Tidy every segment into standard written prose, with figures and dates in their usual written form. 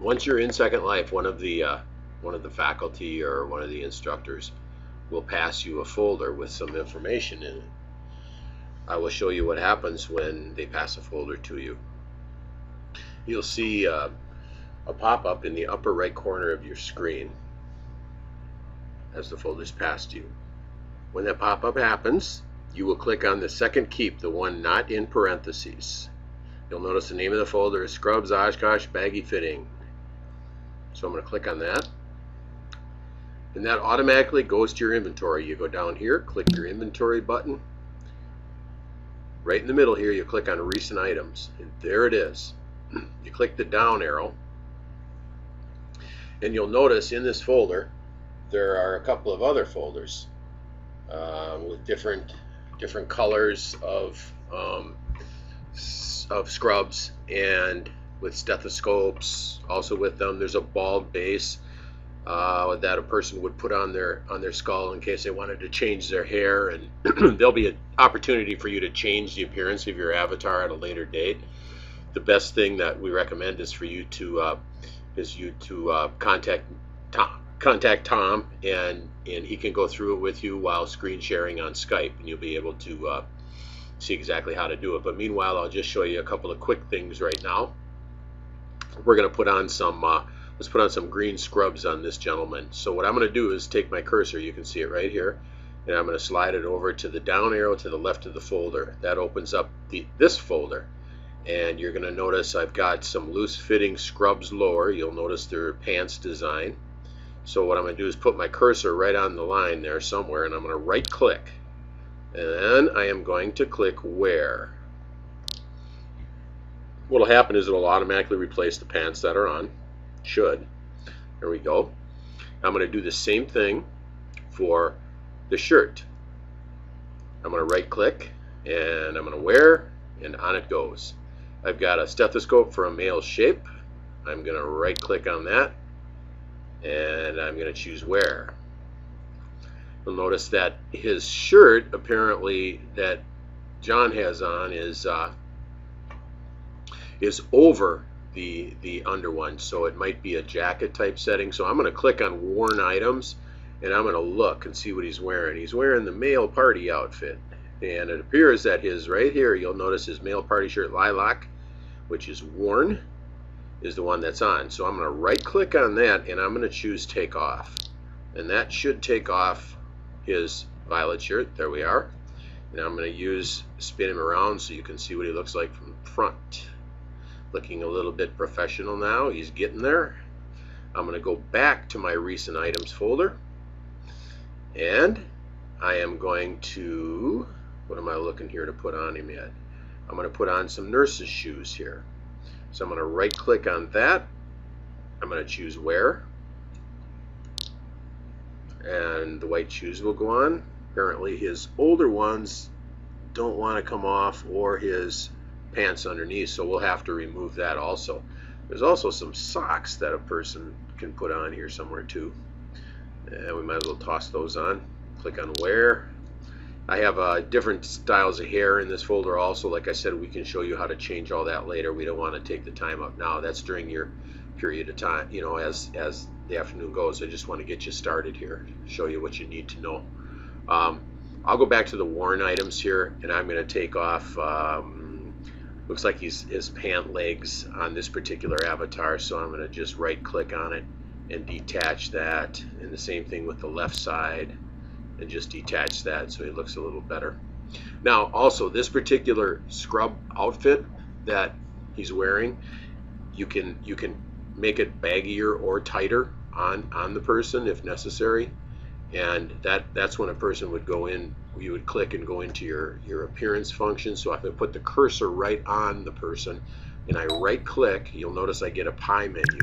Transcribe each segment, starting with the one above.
Once you're in Second Life, one of the faculty or one of the instructors will pass you a folder with some information in it. I will show you what happens when they pass a folder to you. You'll see a pop-up in the upper right corner of your screen as the folder's passed you. When that pop-up happens, you will click on the second keep, the one not in parentheses. You'll notice the name of the folder is Scrubs Oshkosh Baggy Fitting. So I'm going to click on that. And that automatically goes to your inventory. You go down here, click your inventory button. Right in the middle here, you click on recent items. And there it is. You click the down arrow. And you'll notice in this folder, there are a couple of other folders with different colors of scrubs and with stethoscopes also with them. There's a bald base that a person would put on their skull in case they wanted to change their hair, and there'll be an opportunity for you to change the appearance of your avatar at a later date. The best thing that we recommend is for you to contact Tom, and he can go through it with you while screen sharing on Skype, and you'll be able to see exactly how to do it. But meanwhile, I'll just show you a couple of quick things right now. We're going to put on some let's put on some green scrubs on this gentleman. So what I'm going to do is take my cursor, you can see it right here, and I'm going to slide it over to the down arrow to the left of the folder. That opens up this folder, and you're going to notice I've got some loose fitting scrubs lower. You'll notice their pants design. So what I'm going to do is put my cursor right on the line there somewhere, and I'm going to right click, and then I am going to click wear. What will happen is it will automatically replace the pants that are on. Should. There we go. I'm going to do the same thing for the shirt. I'm going to right click, and I'm going to wear, and on it goes. I've got a stethoscope for a male shape. I'm going to right click on that, and I'm going to choose wear. You'll notice that his shirt, apparently, that John has on is over the under one, so it might be a jacket type setting. So I'm going to click on worn items, and I'm going to look and see what he's wearing. He's wearing the male party outfit, and it appears that his right here, you'll notice his male party shirt lilac, which is worn, is the one that's on. So I'm going to right click on that, and I'm going to choose take off, and that should take off his violet shirt. There we are. And I'm going to spin him around so you can see what he looks like from the front. Looking a little bit professional now. He's getting there. I'm going to go back to my recent items folder, and I am going to, what am I looking here to put on him yet? I'm going to put on some nurse's shoes here. So I'm going to right click on that. I'm going to choose wear, and the white shoes will go on. Apparently his older ones don't want to come off, or his pants underneath, so we'll have to remove that also. There's also some socks that a person can put on here somewhere too, and we might as well toss those on. Click on wear. I have different styles of hair in this folder also. Like I said, we can show you how to change all that later. We don't want to take the time up now. That's during your period of time, you know, as the afternoon goes. I just want to get you started here, show you what you need to know. I'll go back to the worn items here, and I'm going to take off looks like his pant legs on this particular avatar, so I'm going to just right click on it and detach that, and the same thing with the left side, and just detach that so he looks a little better. Now also, this particular scrub outfit that he's wearing, you can make it baggier or tighter on the person if necessary, and that's when a person would go in. You would click and go into your appearance function. So if I put the cursor right on the person and I right click, you'll notice I get a pie menu.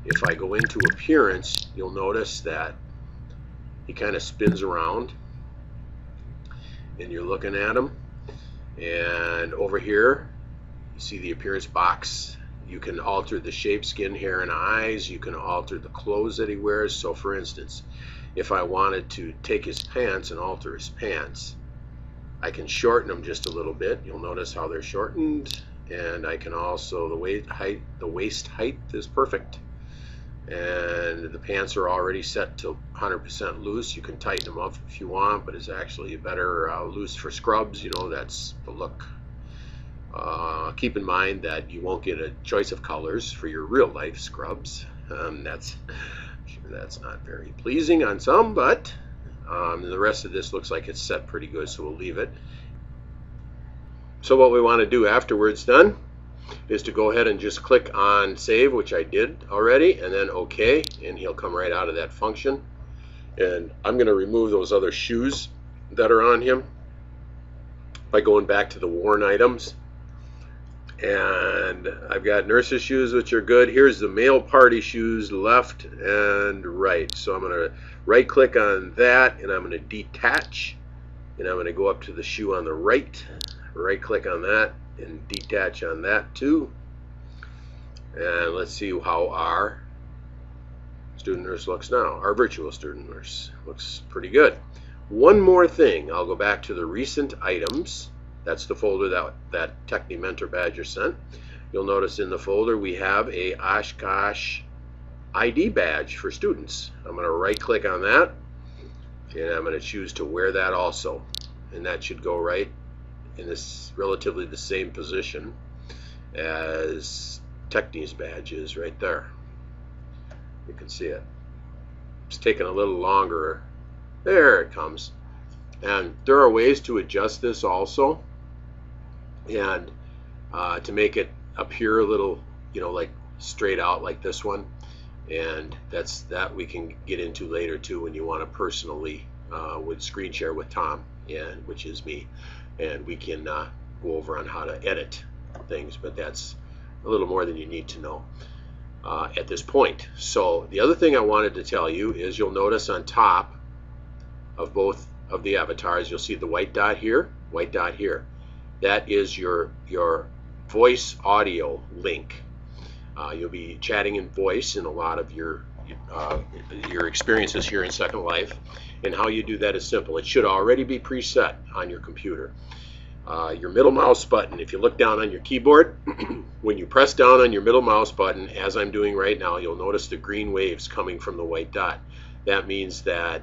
If I go into appearance, you'll notice that he kind of spins around, and you're looking at him, and over here you see the appearance box. You can alter the shape, skin, hair, and eyes. You can alter the clothes that he wears. So for instance, if I wanted to take his pants and alter his pants, I can shorten them just a little bit. You'll notice how they're shortened, and I can also, the waist height is perfect, and the pants are already set to 100% loose. You can tighten them up if you want, but it's actually better loose for scrubs. You know, that's the look. Keep in mind that you won't get a choice of colors for your real life scrubs. That's not very pleasing on some, but the rest of this looks like it's set pretty good, so we'll leave it. So what we want to do afterwards then is to go ahead and just click on save, which I did already, and then OK, and he'll come right out of that function. And I'm going to remove those other shoes that are on him by going back to the worn items. And I've got nurse's shoes, which are good. Here's the male party shoes, left and right. So I'm going to right click on that, and I'm going to detach, and I'm going to go up to the shoe on the right click on that and detach on that too. And let's see how our student nurse looks now. Our virtual student nurse looks pretty good. One more thing, I'll go back to the recent items. That's the folder that Techni Mentor Badger sent. You'll notice in the folder we have a Oshkosh ID badge for students. I'm going to right click on that, and I'm going to choose to wear that also, and that should go right in this relatively the same position as Techni's badge is right there. You can see it. It's taking a little longer. There it comes. And there are ways to adjust this also, and to make it appear a little, you know, like straight out like this one. And that we can get into later too when you want to personally would screen share with Tom, and which is me, and we can go over on how to edit things, but that's a little more than you need to know at this point. So the other thing I wanted to tell you is you'll notice on top of both of the avatars you'll see the white dot here, white dot here. That is your voice audio link. You'll be chatting in voice in a lot of your experiences here in Second Life, and how you do that is simple. It should already be preset on your computer. Your middle mouse button, if you look down on your keyboard, when you press down on your middle mouse button, as I'm doing right now, you'll notice the green waves coming from the white dot. That means that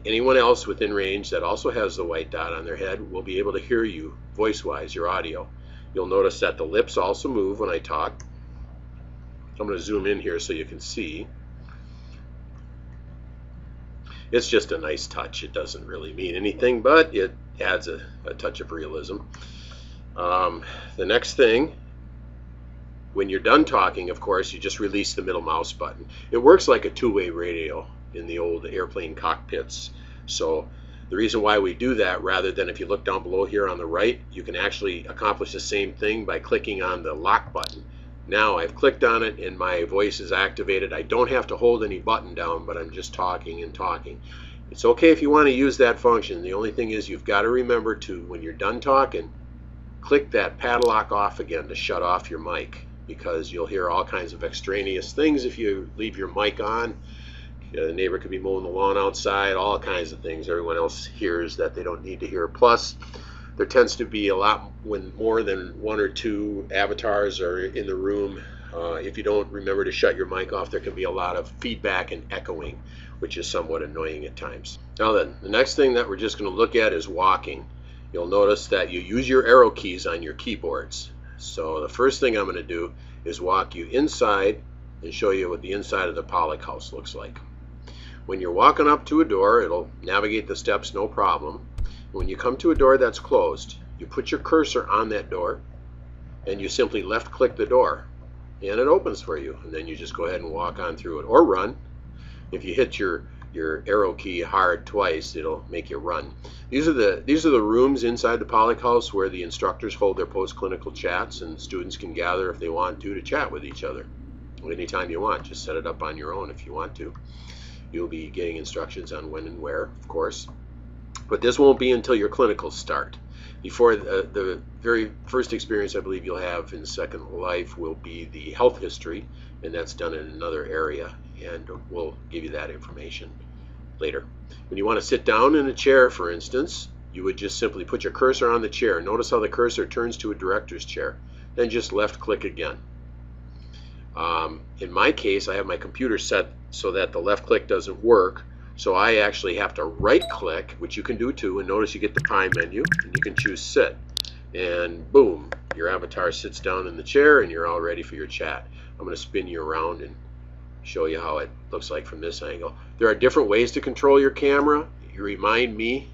anyone else within range that also has the white dot on their head will be able to hear you voice-wise, your audio. You'll notice that the lips also move when I talk. I'm going to zoom in here so you can see. It's just a nice touch. It doesn't really mean anything, but it adds a touch of realism. The next thing, when you're done talking, of course, you just release the middle mouse button. It works like a two-way radio in the old airplane cockpits. So the reason why we do that, rather than if you look down below here on the right, you can actually accomplish the same thing by clicking on the lock button. Now I've clicked on it and my voice is activated. I don't have to hold any button down, but I'm just talking and talking. It's okay if you want to use that function. The only thing is you've got to remember to, when you're done talking, click that padlock off again to shut off your mic, because you'll hear all kinds of extraneous things if you leave your mic on. The neighbor could be mowing the lawn outside, all kinds of things everyone else hears that they don't need to hear. Plus, there tends to be a lot when more than one or two avatars are in the room. If you don't remember to shut your mic off, there can be a lot of feedback and echoing, which is somewhat annoying at times. Now then, the next thing that we're just going to look at is walking. You'll notice that you use your arrow keys on your keyboards. So the first thing I'm going to do is walk you inside and show you what the inside of the Pollock house looks like. When you're walking up to a door, it'll navigate the steps no problem. When you come to a door that's closed, you put your cursor on that door and you simply left click the door and it opens for you, and then you just go ahead and walk on through it or run. If you hit your arrow key hard twice, it'll make you run. These are the rooms inside the Pollock house where the instructors hold their post-clinical chats, and students can gather if they want to chat with each other anytime you want. Just set it up on your own if you want to. You'll be getting instructions on when and where, of course. But this won't be until your clinicals start. Before the very first experience I believe you'll have in Second Life will be the health history, and that's done in another area, and we'll give you that information later. When you want to sit down in a chair, for instance, you would just simply put your cursor on the chair. Notice how the cursor turns to a director's chair. then just left click again. In my case, I have my computer set so that the left click doesn't work, so I actually have to right click, which you can do too, and notice you get the pie menu and you can choose sit, and boom, your avatar sits down in the chair and you're all ready for your chat. I'm going to spin you around and show you how it looks like from this angle. There are different ways to control your camera. You remind me,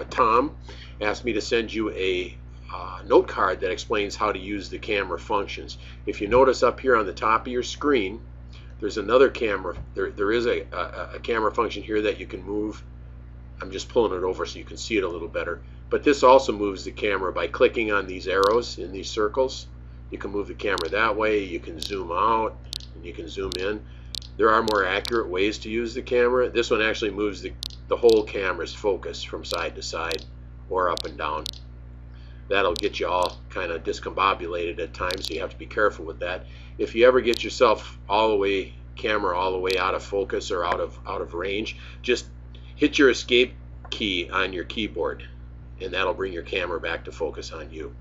Tom asked me to send you a note card that explains how to use the camera functions. If you notice up here on the top of your screen, there's another camera. There is a camera function here that you can move. I'm just pulling it over so you can see it a little better. But this also moves the camera by clicking on these arrows in these circles. You can move the camera that way. You can zoom out and you can zoom in. There are more accurate ways to use the camera. This one actually moves the whole camera's focus from side to side or up and down. That'll get you all kind of discombobulated at times, so you have to be careful with that. If you ever get yourself camera all the way out of focus or out of range, just hit your escape key on your keyboard, and that'll bring your camera back to focus on you.